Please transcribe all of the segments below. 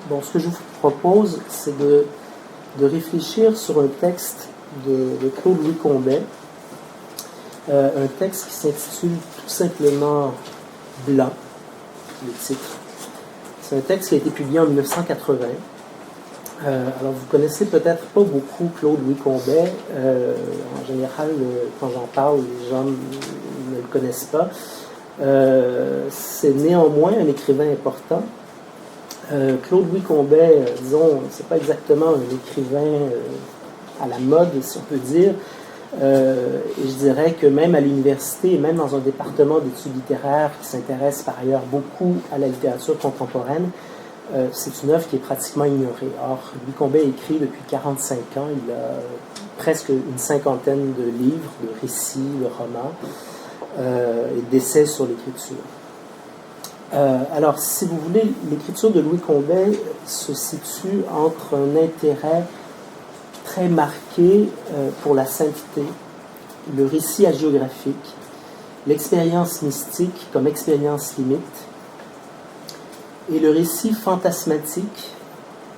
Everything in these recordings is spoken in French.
Bon, ce que je vous propose, c'est de réfléchir sur un texte de Claude-Louis Combet, un texte qui s'intitule tout simplement Blanc, le titre. C'est un texte qui a été publié en 1980. Alors, vous connaissez peut-être pas beaucoup Claude-Louis Combet. En général, quand j'en parle, les gens ne le connaissent pas. C'est néanmoins un écrivain important. Claude-Louis Combet, disons, c'est pas exactement un écrivain à la mode, si on peut dire. Et je dirais que même à l'université, et même dans un département d'études littéraires qui s'intéresse par ailleurs beaucoup à la littérature contemporaine, c'est une œuvre qui est pratiquement ignorée. Or, Louis Combet écrit depuis 45 ans, il a presque une cinquantaine de livres, de récits, de romans et d'essais sur l'écriture. Alors, si vous voulez, l'écriture de Louis Combet se situe entre un intérêt très marqué pour la sainteté, le récit hagiographique, l'expérience mystique comme expérience limite, et le récit fantasmatique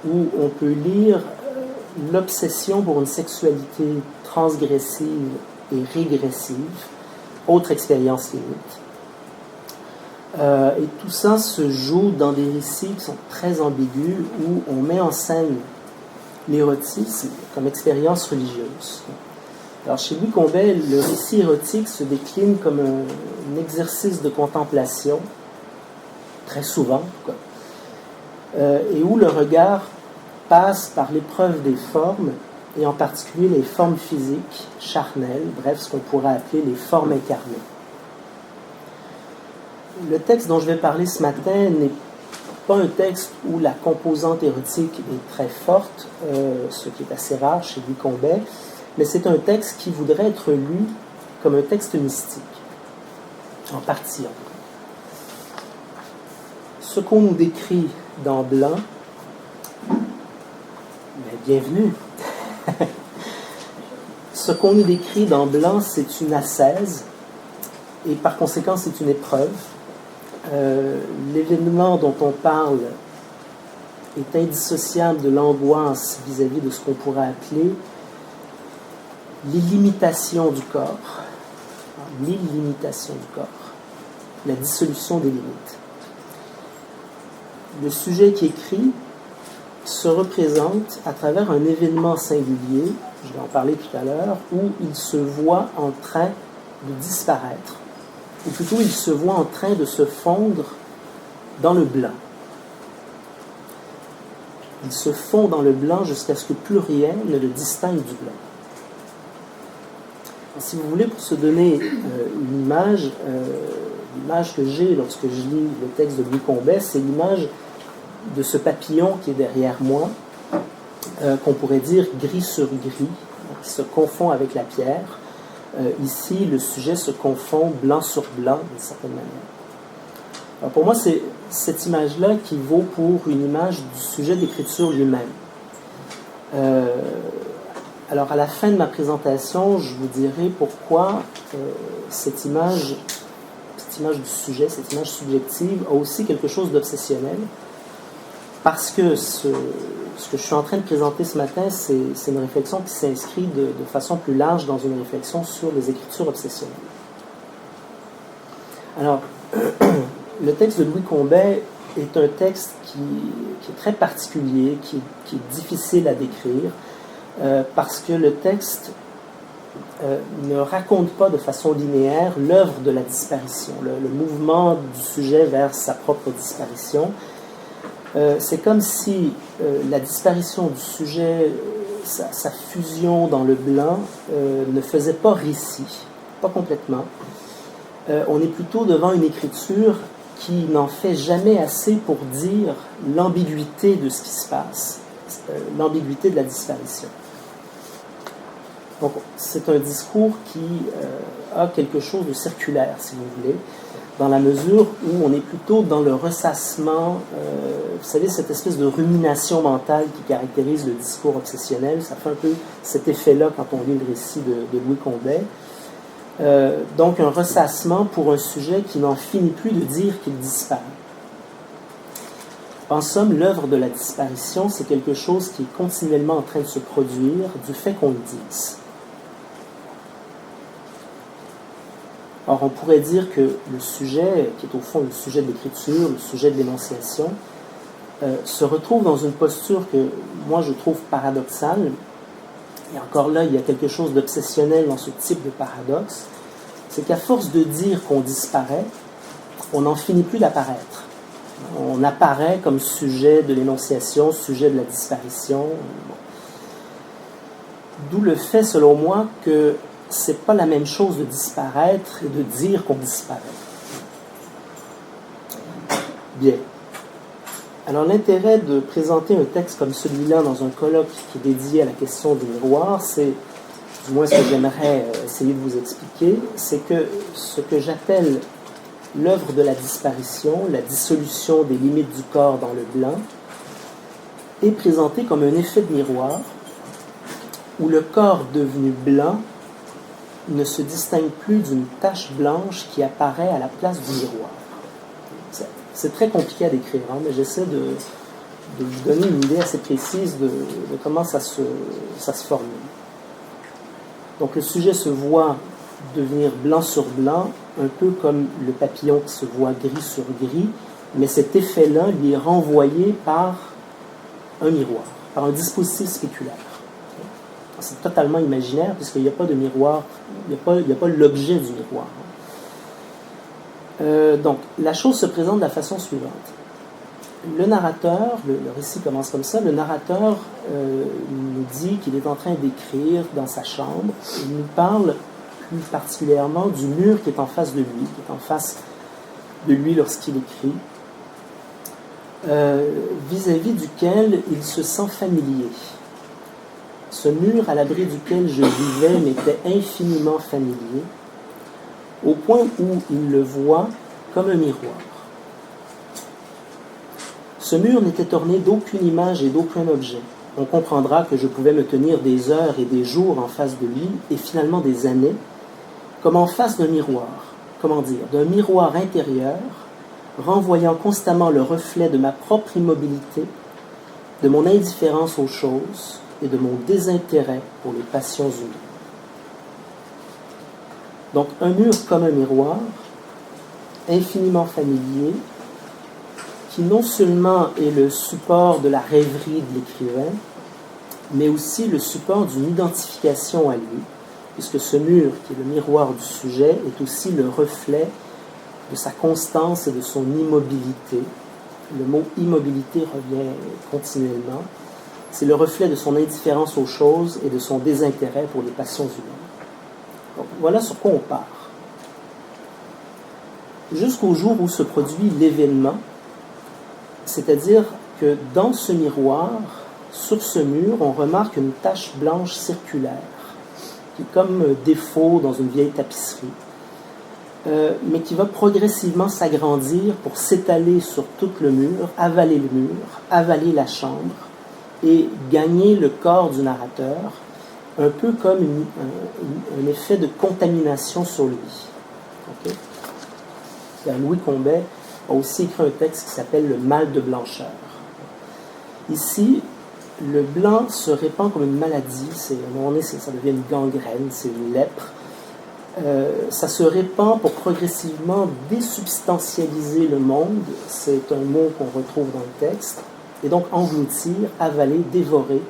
où on peut lire l'obsession pour une sexualité transgressive et régressive, autre expérience limite. Et tout ça se joue dans des récits qui sont très ambigus où on met en scène l'érotisme comme expérience religieuse. Alors chez Louis Combet, le récit érotique se décline comme un exercice de contemplation, très souvent, et où le regard passe par l'épreuve des formes, et en particulier les formes physiques, charnelles, bref, ce qu'on pourrait appeler les formes incarnées. Le texte dont je vais parler ce matin n'est pas un texte où la composante érotique est très forte, ce qui est assez rare chez Louis Combet, mais c'est un texte qui voudrait être lu comme un texte mystique, en partie. Ce qu'on nous décrit dans Blanc, bienvenue. Ce qu'on nous décrit dans Blanc, c'est une ascèse, et par conséquent, c'est une épreuve. L'événement dont on parle est indissociable de l'angoisse vis-à-vis de ce qu'on pourrait appeler l'illimitation du corps, la dissolution des limites. Le sujet qui écrit se représente à travers un événement singulier, je vais en parler tout à l'heure, où il se voit en train de disparaître, ou plutôt il se voit en train de se fondre dans le blanc. Il se fond dans le blanc jusqu'à ce que plus rien ne le distingue du blanc. Si vous voulez, pour se donner une image, l'image que j'ai lorsque je lis le texte de Louis Combet, c'est l'image de ce papillon qui est derrière moi, qu'on pourrait dire gris sur gris, qui se confond avec la pierre. Ici, le sujet se confond blanc sur blanc, d'une certaine manière. Alors pour moi, c'est cette image-là qui vaut pour une image du sujet d'écriture lui-même. Alors, à la fin de ma présentation, je vous dirai pourquoi cette image du sujet, cette image subjective, a aussi quelque chose d'obsessionnel. Parce que ce que je suis en train de présenter ce matin, c'est une réflexion qui s'inscrit de façon plus large dans une réflexion sur les écritures obsessionnelles. Alors, le texte de Louis Combet est un texte qui est très particulier, qui est difficile à décrire, parce que le texte ne raconte pas de façon linéaire l'œuvre de la disparition, le mouvement du sujet vers sa propre disparition. C'est comme si la disparition du sujet, sa fusion dans le blanc, ne faisait pas récit, pas complètement. On est plutôt devant une écriture qui n'en fait jamais assez pour dire l'ambiguïté de ce qui se passe, l'ambiguïté de la disparition. Donc, c'est un discours qui a quelque chose de circulaire, si vous voulez, dans la mesure où on est plutôt dans le ressassement, vous savez, cette espèce de rumination mentale qui caractérise le discours obsessionnel. Ça fait un peu cet effet-là quand on lit le récit de Louis Combet. Donc, un ressassement pour un sujet qui n'en finit plus de dire qu'il disparaît. En somme, l'œuvre de la disparition, c'est quelque chose qui est continuellement en train de se produire du fait qu'on le dise. Or, on pourrait dire que le sujet, qui est au fond le sujet de l'écriture, le sujet de l'énonciation, se retrouve dans une posture que moi je trouve paradoxale. Et encore là, il y a quelque chose d'obsessionnel dans ce type de paradoxe. C'est qu'à force de dire qu'on disparaît, on n'en finit plus d'apparaître. On apparaît comme sujet de l'énonciation, sujet de la disparition. D'où le fait, selon moi, que c'est pas la même chose de disparaître et de dire qu'on disparaît. Bien. Alors, l'intérêt de présenter un texte comme celui-là dans un colloque qui est dédié à la question du miroir, c'est, du moins ce que j'aimerais essayer de vous expliquer, c'est que ce que j'appelle l'œuvre de la disparition, la dissolution des limites du corps dans le blanc, est présenté comme un effet de miroir où le corps devenu blanc ne se distingue plus d'une tache blanche qui apparaît à la place du miroir. C'est très compliqué à décrire, hein, mais j'essaie de vous donner une idée assez précise de comment ça se formule. Donc le sujet se voit devenir blanc sur blanc, un peu comme le papillon qui se voit gris sur gris, mais cet effet-là lui est renvoyé par un miroir, par un dispositif spéculaire. C'est totalement imaginaire puisqu'il n'y a pas de miroir, il n'y a pas l'objet du miroir. Donc, la chose se présente de la façon suivante. Le narrateur, le récit commence comme ça, le narrateur nous dit qu'il est en train d'écrire dans sa chambre. Il nous parle plus particulièrement du mur qui est en face de lui, qui est en face de lui lorsqu'il écrit, vis-à-vis duquel il se sent familier. Ce mur à l'abri duquel je vivais m'était infiniment familier, au point où il le voit comme un miroir. Ce mur n'était orné d'aucune image et d'aucun objet. On comprendra que je pouvais me tenir des heures et des jours en face de lui, et finalement des années, comme en face d'un miroir, d'un miroir intérieur, renvoyant constamment le reflet de ma propre immobilité, de mon indifférence aux choses et de mon désintérêt pour les passions humaines. Donc, un mur comme un miroir, infiniment familier, qui non seulement est le support de la rêverie de l'écrivain, mais aussi le support d'une identification à lui, puisque ce mur, qui est le miroir du sujet, est aussi le reflet de sa constance et de son immobilité. Le mot immobilité revient continuellement. C'est le reflet de son indifférence aux choses et de son désintérêt pour les passions humaines. Donc, voilà sur quoi on part. Jusqu'au jour où se produit l'événement, c'est-à-dire que dans ce miroir, sur ce mur, on remarque une tache blanche circulaire, qui est comme un défaut dans une vieille tapisserie, mais qui va progressivement s'agrandir pour s'étaler sur tout le mur, avaler la chambre, et gagner le corps du narrateur, un peu comme un effet de contamination sur lui. Okay? Louis Combet a aussi écrit un texte qui s'appelle « Le mal de blancheur ». Ici, le blanc se répand comme une maladie, à un moment donné, ça devient une gangrène, c'est une lèpre. Ça se répand pour progressivement désubstantialiser le monde, c'est un mot qu'on retrouve dans le texte, et donc engloutir, avaler, dévorer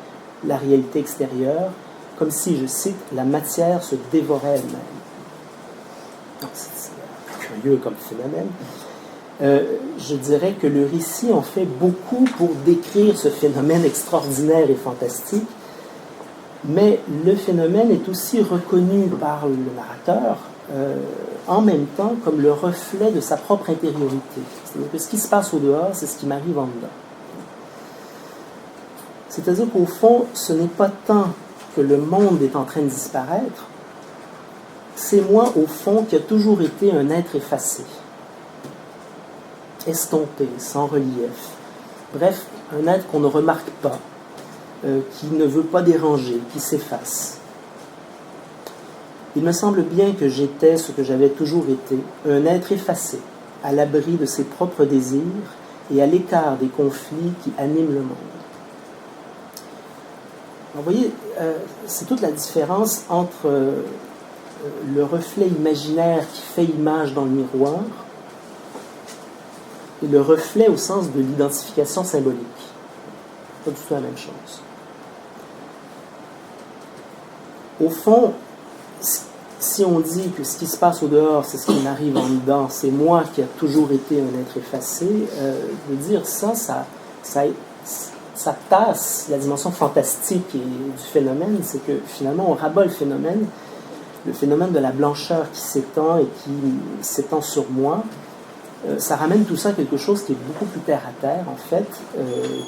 la réalité extérieure, comme si, je cite, la matière se dévorait elle-même. C'est curieux comme phénomène. Je dirais que le récit en fait beaucoup pour décrire ce phénomène extraordinaire et fantastique, mais le phénomène est aussi reconnu par le narrateur en même temps comme le reflet de sa propre intériorité. C'est-à-dire que ce qui se passe au dehors, c'est ce qui m'arrive en dedans. C'est-à-dire qu'au fond, ce n'est pas tant que le monde est en train de disparaître, c'est moi, au fond, qui a toujours été un être effacé, estompé, sans relief. Bref, un être qu'on ne remarque pas, qui ne veut pas déranger, qui s'efface. Il me semble bien que j'étais ce que j'avais toujours été, un être effacé, à l'abri de ses propres désirs et à l'écart des conflits qui animent le monde. Alors, vous voyez, c'est toute la différence entre le reflet imaginaire qui fait image dans le miroir et le reflet au sens de l'identification symbolique. Pas du tout la même chose. Au fond, si on dit que ce qui se passe au dehors, c'est ce qui m'arrive en dedans, c'est moi qui a toujours été un être effacé, de dire ça tasse la dimension fantastique du phénomène. C'est que finalement, on rabat le phénomène de la blancheur qui s'étend et qui s'étend sur moi. Ça ramène tout ça à quelque chose qui est beaucoup plus terre à terre, en fait,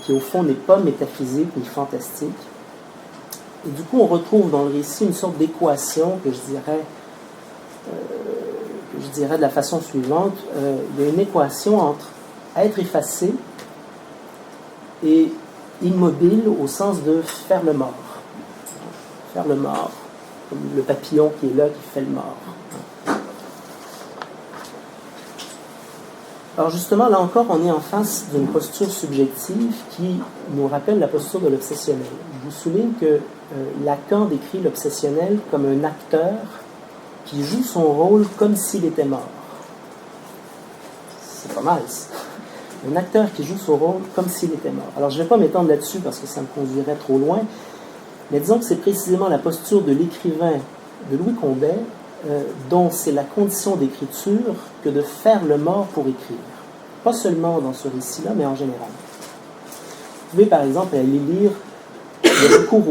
qui au fond n'est pas métaphysique ni fantastique. Et du coup, on retrouve dans le récit une sorte d'équation que je dirais de la façon suivante. Il y a une équation entre être effacé et immobile au sens de faire le mort. Faire le mort, comme le papillon qui est là, qui fait le mort. Alors justement, là encore, on est en face d'une posture subjective qui nous rappelle la posture de l'obsessionnel. Je vous souligne que Lacan décrit l'obsessionnel comme un acteur qui joue son rôle comme s'il était mort. C'est pas mal, ça. Un acteur qui joue son rôle comme s'il était mort. Alors je ne vais pas m'étendre là-dessus parce que ça me conduirait trop loin, mais disons que c'est précisément la posture de l'écrivain de Louis Combet dont c'est la condition d'écriture que de faire le mort pour écrire. Pas seulement dans ce récit-là, mais en général. Vous pouvez par exemple aller lire Le recours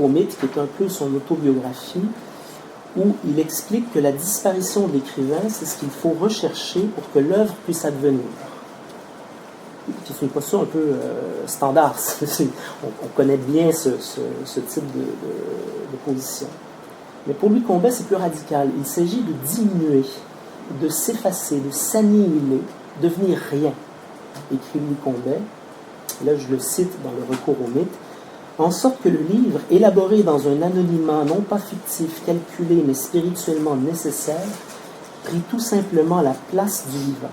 au mythe, qui est un peu son autobiographie, où il explique que la disparition de l'écrivain, c'est ce qu'il faut rechercher pour que l'œuvre puisse advenir. C'est une posture un peu standard. On connaît bien ce type de position. Mais pour lui, Combet, c'est plus radical. Il s'agit de diminuer, de s'effacer, de s'annihiler, devenir rien, écrit Louis Combet. Là, je le cite dans Le recours au mythe. En sorte que le livre, élaboré dans un anonymat non pas fictif, calculé, mais spirituellement nécessaire, prit tout simplement la place du vivant.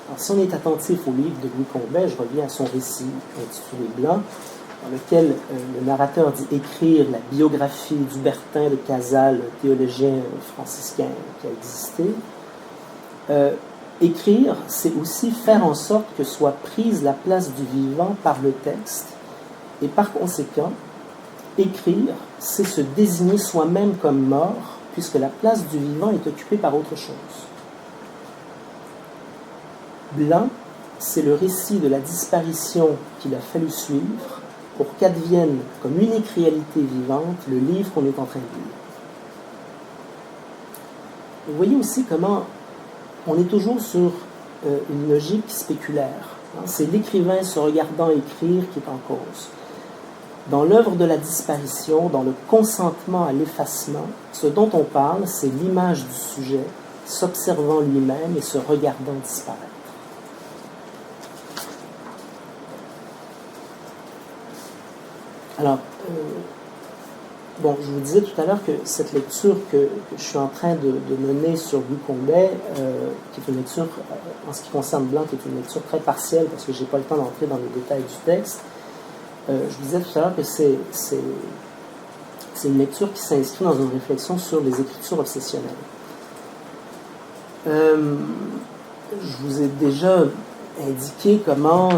Alors, si on est attentif au livre de Louis Combet, je reviens à son récit intitulé Blanc, dans lequel le narrateur dit écrire la biographie d'Hubertin de Cazales, théologien franciscain qui a existé. Écrire, c'est aussi faire en sorte que soit prise la place du vivant par le texte, et par conséquent, écrire, c'est se désigner soi-même comme mort, puisque la place du vivant est occupée par autre chose. Blanc, c'est le récit de la disparition qu'il a fallu suivre pour qu'advienne comme unique réalité vivante le livre qu'on est en train de lire. Vous voyez aussi comment on est toujours sur une logique spéculaire. C'est l'écrivain se regardant écrire qui est en cause. Dans l'œuvre de la disparition, dans le consentement à l'effacement, ce dont on parle, c'est l'image du sujet s'observant lui-même et se regardant disparaître. Alors, je vous disais tout à l'heure que cette lecture que je suis en train de mener sur Louis Combet, qui est une lecture, en ce qui concerne Blanc, qui est une lecture très partielle, parce que je n'ai pas le temps d'entrer dans les détails du texte, je vous disais tout à l'heure que c'est une lecture qui s'inscrit dans une réflexion sur les écritures obsessionnelles. Je vous ai déjà indiqué comment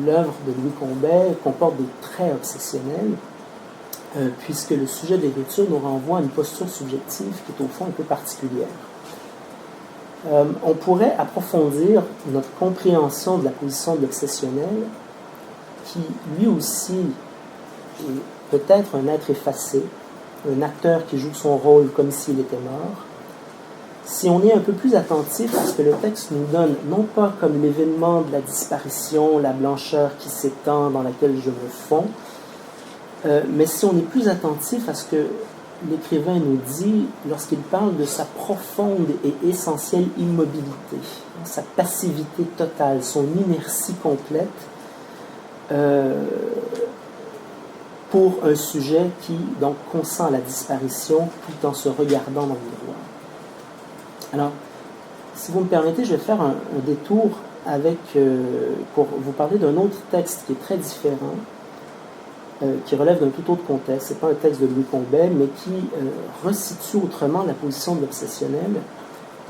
l'œuvre de Louis Combet comporte des traits obsessionnels, puisque le sujet de l'écriture nous renvoie à une posture subjective qui est au fond un peu particulière. On pourrait approfondir notre compréhension de la position de l'obsessionnel, qui lui aussi est peut-être un être effacé, un acteur qui joue son rôle comme s'il était mort, si on est un peu plus attentif à ce que le texte nous donne, non pas comme l'événement de la disparition, la blancheur qui s'étend dans laquelle je me fonds, mais si on est plus attentif à ce que l'écrivain nous dit lorsqu'il parle de sa profonde et essentielle immobilité, sa passivité totale, son inertie complète, pour un sujet qui donc consent à la disparition tout en se regardant dans le miroir. Alors, Si vous me permettez, je vais faire un détour pour vous parler d'un autre texte qui est très différent, qui relève d'un tout autre contexte. Ce n'est pas un texte de Louis Combet, mais qui resitue autrement la position de l'obsessionnel,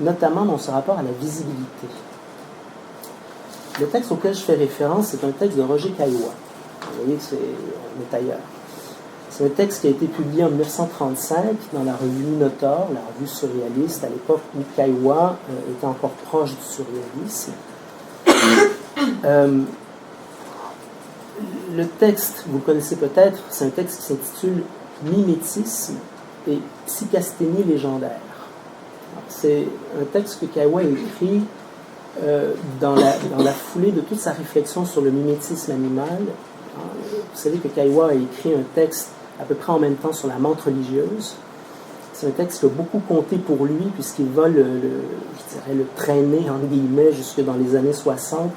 notamment dans ce rapport à la visibilité. Le texte auquel je fais référence, c'est un texte de Roger Caillois. Vous voyez on est ailleurs. C'est un texte qui a été publié en 1935 dans la revue Minotaure, la revue surréaliste, à l'époque où Caillois était encore proche du surréalisme. Le texte, vous le connaissez peut-être, c'est un texte qui s'intitule « Mimétisme et psychasthénie légendaire ». C'est un texte que Caillois a écrit dans la foulée de toute sa réflexion sur le mimétisme animal. Vous savez que Caillois a écrit un texte à peu près en même temps sur la menthe religieuse. C'est un texte qui a beaucoup compté pour lui, puisqu'il va le traîner, entre guillemets, jusque dans les années 60.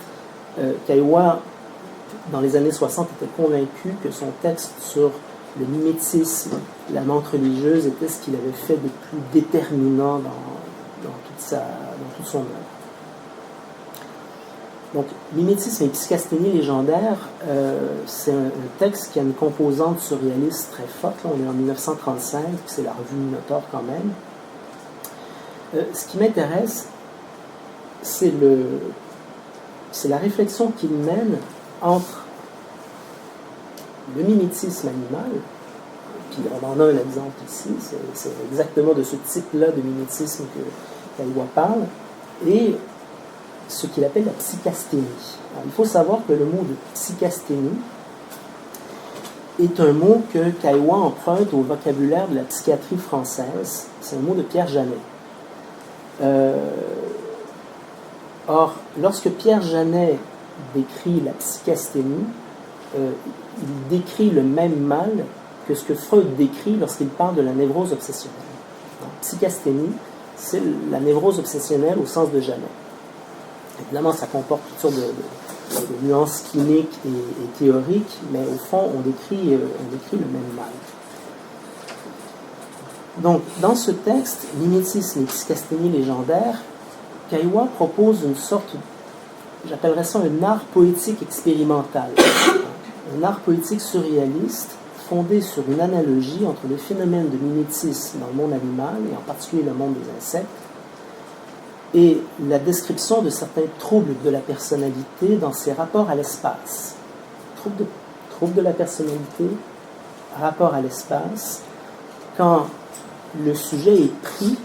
Caillois, dans les années 60, était convaincu que son texte sur le mimétisme, la menthe religieuse, était ce qu'il avait fait de plus déterminant dans toute son œuvre. Donc, mimétisme et psychasthénie légendaire, c'est un texte qui a une composante surréaliste très forte. Là, on est en 1935, c'est la revue Minotaure quand même. Ce qui m'intéresse, c'est la réflexion qu'il mène entre le mimétisme animal, puis on en a un exemple ici, c'est exactement de ce type-là de mimétisme que Caillois parle, et ce qu'il appelle la psychasthénie. Alors, il faut savoir que le mot de psychasthénie est un mot que Caillois emprunte au vocabulaire de la psychiatrie française. C'est un mot de Pierre Janet. Or, lorsque Pierre Janet décrit la psychasthénie, il décrit le même mal que ce que Freud décrit lorsqu'il parle de la névrose obsessionnelle. Donc, psychasthénie, c'est la névrose obsessionnelle au sens de Janet. Évidemment, ça comporte toutes sortes de nuances cliniques et théoriques, mais au fond, on décrit le même mal. Donc, dans ce texte, mimétisme et psychasthénie légendaire, Caillois propose une sorte, j'appellerais ça un art poétique expérimental, un art poétique surréaliste fondé sur une analogie entre les phénomènes de mimétisme dans le monde animal, et en particulier le monde des insectes, et la description de certains troubles de la personnalité dans ses rapports à l'espace. Troubles de la personnalité, rapport à l'espace, quand le sujet est pris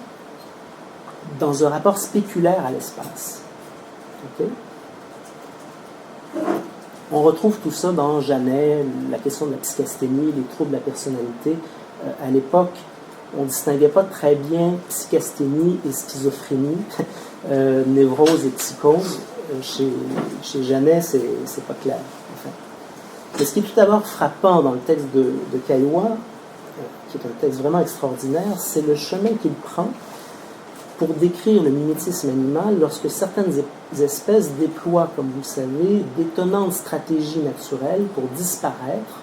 dans un rapport spéculaire à l'espace. Okay? On retrouve tout ça dans Janet, la question de la psychasthénie, les troubles de la personnalité. À l'époque, on ne distinguait pas très bien psychasthénie et schizophrénie, névrose et psychose. Chez Janet, c'est pas clair. Enfin. Mais ce qui est tout d'abord frappant dans le texte de Caillois, qui est un texte vraiment extraordinaire, c'est le chemin qu'il prend pour décrire le mimétisme animal lorsque certaines espèces déploient, comme vous le savez, d'étonnantes stratégies naturelles pour disparaître,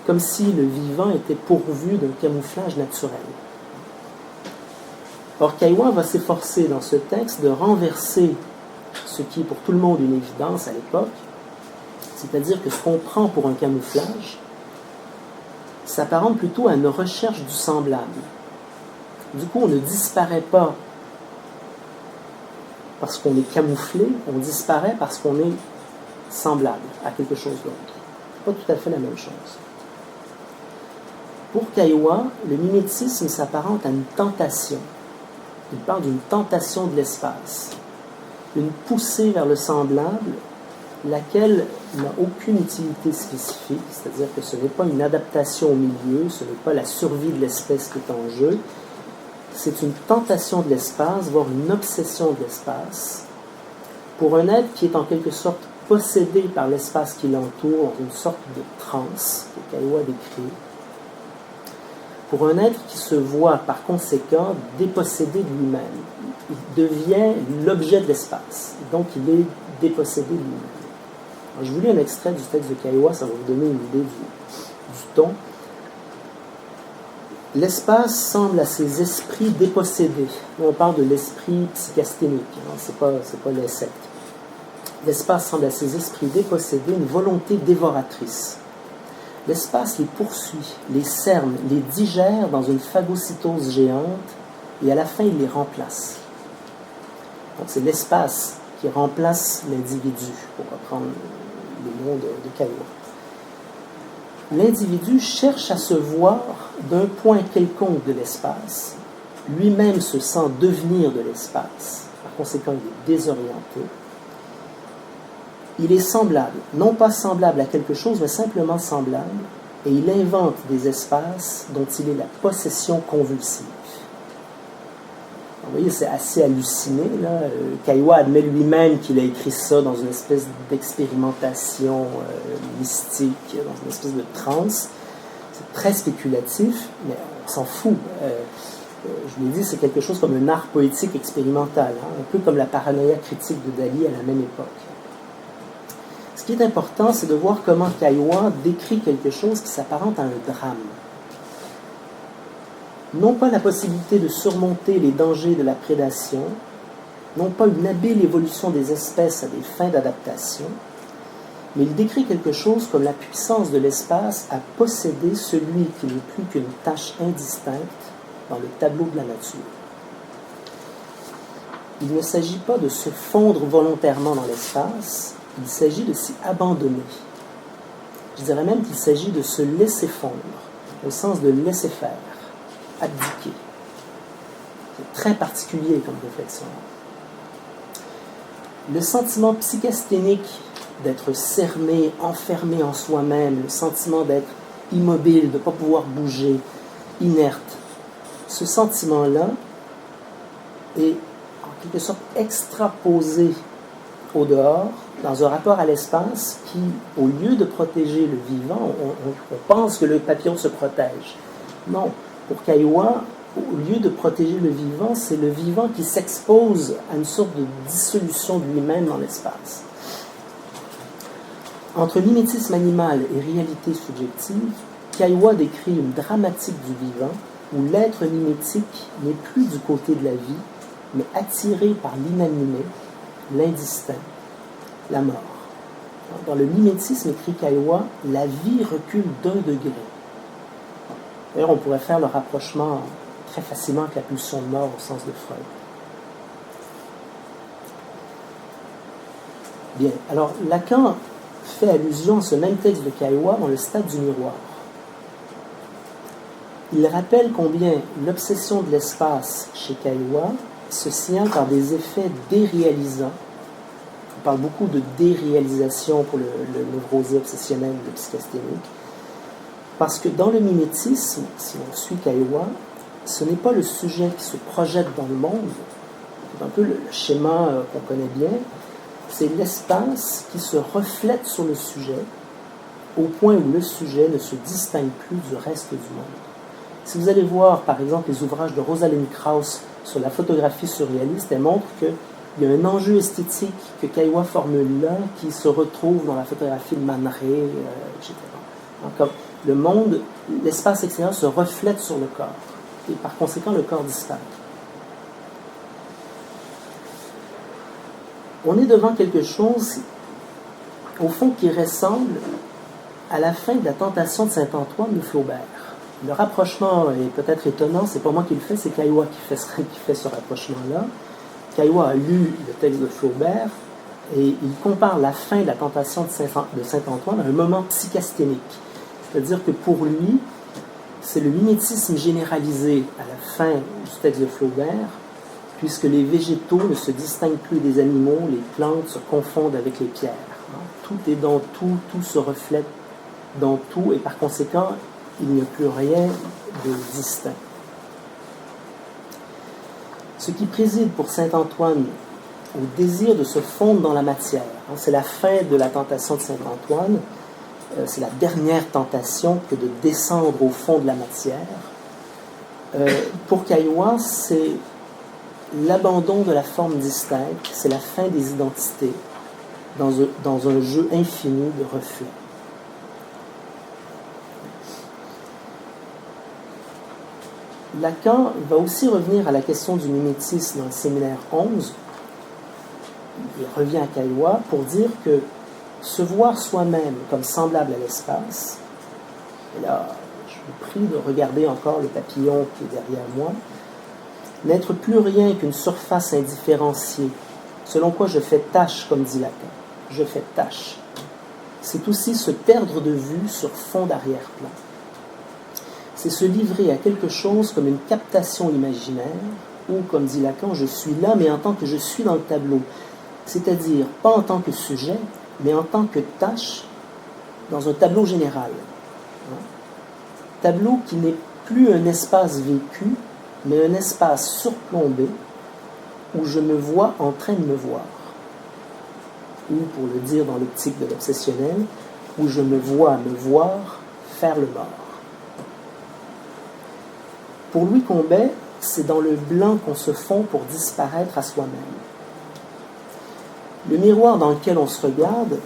comme si le vivant était pourvu d'un camouflage naturel. Or, Caillois va s'efforcer dans ce texte de renverser ce qui est pour tout le monde une évidence à l'époque, c'est-à-dire que ce qu'on prend pour un camouflage s'apparente plutôt à une recherche du semblable. Du coup, on ne disparaît pas parce qu'on est camouflé, on disparaît parce qu'on est semblable à quelque chose d'autre. Ce n'est pas tout à fait la même chose. Pour Caillois, le mimétisme s'apparente à une tentation. Il parle d'une tentation de l'espace, une poussée vers le semblable, laquelle n'a aucune utilité spécifique, c'est-à-dire que ce n'est pas une adaptation au milieu, ce n'est pas la survie de l'espèce qui est en jeu, c'est une tentation de l'espace, voire une obsession de l'espace, pour un être qui est en quelque sorte possédé par l'espace qui l'entoure, dans une sorte de transe que Caillois décrit, pour un être qui se voit par conséquent dépossédé de lui-même. Il devient l'objet de l'espace, donc il est dépossédé de lui-même. Alors, je vous lis un extrait du texte de Caillois, ça va vous donner une idée du ton. l'espace semble à ces esprits dépossédés. On parle de l'esprit psychasténique, hein, c'est pas l'insecte. L'espace semble à ces esprits dépossédés une volonté dévoratrice. L'espace les poursuit, les cerne, les digère dans une phagocytose géante et à la fin il les remplace. Donc c'est l'espace qui remplace l'individu, pour reprendre les mots de Caillois. L'individu cherche à se voir d'un point quelconque de l'espace, lui-même se sent devenir de l'espace, par conséquent il est désorienté. Il est semblable, non pas semblable à quelque chose, mais simplement semblable, et il invente des espaces dont il est la possession convulsive. Vous voyez, c'est assez halluciné, là. Caillois admet lui-même qu'il a écrit ça dans une espèce d'expérimentation mystique, dans une espèce de transe. C'est très spéculatif, mais on s'en fout. Je l'ai dit, c'est quelque chose comme un art poétique expérimental, hein, un peu comme la paranoïa critique de Dali à la même époque. Ce qui est important, c'est de voir comment Caillois décrit quelque chose qui s'apparente à un drame. Non pas la possibilité de surmonter les dangers de la prédation, non pas une habile évolution des espèces à des fins d'adaptation, mais il décrit quelque chose comme la puissance de l'espace à posséder celui qui n'est plus qu'une tâche indistincte dans le tableau de la nature. Il ne s'agit pas de se fondre volontairement dans l'espace, il s'agit de s'y abandonner. Je dirais même qu'il s'agit de se laisser fondre, au sens de laisser faire, abdiquer. C'est très particulier comme réflexion. Le sentiment psychasténique d'être cerné, enfermé en soi-même, le sentiment d'être immobile, de ne pas pouvoir bouger, inerte, ce sentiment-là est en quelque sorte extraposé au dehors, dans un rapport à l'espace qui, au lieu de protéger le vivant, on pense que le papillon se protège. Non, pour Caillois, au lieu de protéger le vivant, c'est le vivant qui s'expose à une sorte de dissolution de lui-même dans l'espace. Entre mimétisme animal et réalité subjective, Caillois décrit une dramatique du vivant où l'être mimétique n'est plus du côté de la vie, mais attiré par l'inanimé, l'indistinct, la mort. Dans le mimétisme, écrit Caillois, la vie recule d'un degré. D'ailleurs, on pourrait faire le rapprochement très facilement avec la pulsion de mort au sens de Freud. Bien, alors Lacan fait allusion à ce même texte de Caillois dans le stade du miroir. Il rappelle combien l'obsession de l'espace chez Caillois se signe par des effets déréalisants. On parle beaucoup de déréalisation pour le névrosé obsessionnel de psychasténique. Parce que dans le mimétisme, si on suit Caillois, ce n'est pas le sujet qui se projette dans le monde, c'est un peu le schéma qu'on connaît bien, c'est l'espace qui se reflète sur le sujet, au point où le sujet ne se distingue plus du reste du monde. Si vous allez voir, par exemple, les ouvrages de Rosalind Krauss sur la photographie surréaliste, elle montre qu'il y a un enjeu esthétique que Caillois formule là, qui se retrouve dans la photographie de Man Ray, etc. Donc, le monde, l'espace extérieur se reflète sur le corps, et par conséquent, le corps disparaît. On est devant quelque chose, au fond, qui ressemble à la fin de la tentation de Saint-Antoine de Flaubert. Le rapprochement est peut-être étonnant, c'est pas moi qui le fais, c'est Caillois qui fait ce rapprochement-là. Caillois a lu le texte de Flaubert et il compare la fin de la tentation de Saint-Antoine à un moment psychasténique. C'est-à-dire que pour lui, c'est le mimétisme généralisé à la fin du texte de Flaubert, puisque les végétaux ne se distinguent plus des animaux, les plantes se confondent avec les pierres. Tout est dans tout, tout se reflète dans tout, et par conséquent, il n'y a plus rien de distinct. Ce qui préside pour Saint-Antoine au désir de se fondre dans la matière, c'est la fin de la tentation de Saint-Antoine, c'est la dernière tentation que de descendre au fond de la matière. Pour Caillois, c'est l'abandon de la forme distincte, c'est la fin des identités dans un jeu infini de reflets. Lacan va aussi revenir à la question du mimétisme dans le séminaire 11. Il revient à Caillois pour dire que se voir soi-même comme semblable à l'espace, et là, je vous prie de regarder encore le papillon qui est derrière moi, n'être plus rien qu'une surface indifférenciée, selon quoi je fais tâche, comme dit Lacan. Je fais tâche. C'est aussi se perdre de vue sur fond d'arrière-plan. C'est se livrer à quelque chose comme une captation imaginaire, ou, comme dit Lacan, je suis là, mais en tant que je suis dans le tableau. C'est-à-dire, pas en tant que sujet, mais en tant que tâche dans un tableau général. Tableau qui n'est plus un espace vécu, mais un espace surplombé où je me vois en train de me voir. Ou, pour le dire dans l'optique de l'obsessionnel, où je me vois me voir faire le mort. Pour Louis Combet, c'est dans le blanc qu'on se fond pour disparaître à soi-même. Le miroir dans lequel on se regarde,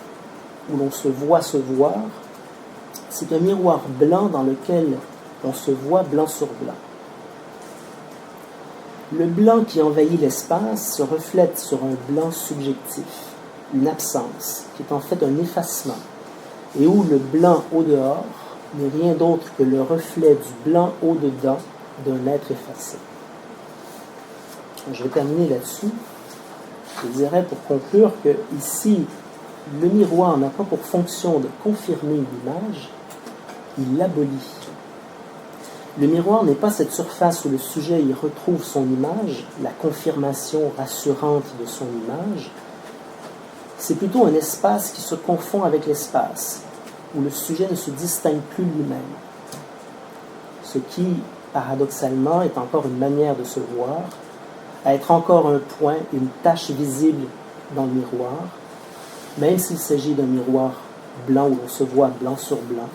où l'on se voir, c'est un miroir blanc dans lequel on se voit blanc sur blanc. Le blanc qui envahit l'espace se reflète sur un blanc subjectif, une absence, qui est en fait un effacement, et où le blanc au dehors n'est rien d'autre que le reflet du blanc au dedans d'un être effacé. Je vais terminer là-dessus. Je dirais pour conclure que ici, le miroir n'a pas pour fonction de confirmer l'image, il l'abolit. Le miroir n'est pas cette surface où le sujet y retrouve son image, la confirmation rassurante de son image. C'est plutôt un espace qui se confond avec l'espace, où le sujet ne se distingue plus lui-même. Ce qui, paradoxalement, est encore une manière de se voir, à être encore un point, une tache visible dans le miroir, même s'il s'agit d'un miroir blanc où on se voit blanc sur blanc,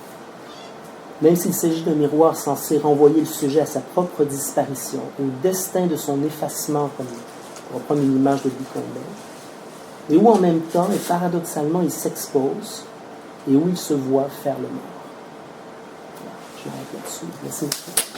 même s'il s'agit d'un miroir censé renvoyer le sujet à sa propre disparition, au destin de son effacement, comme pour reprendre une image de Louis Combet, et où en même temps, et paradoxalement, il s'expose, et où il se voit faire le mort. Voilà, je m'arrête là-dessus. Merci beaucoup.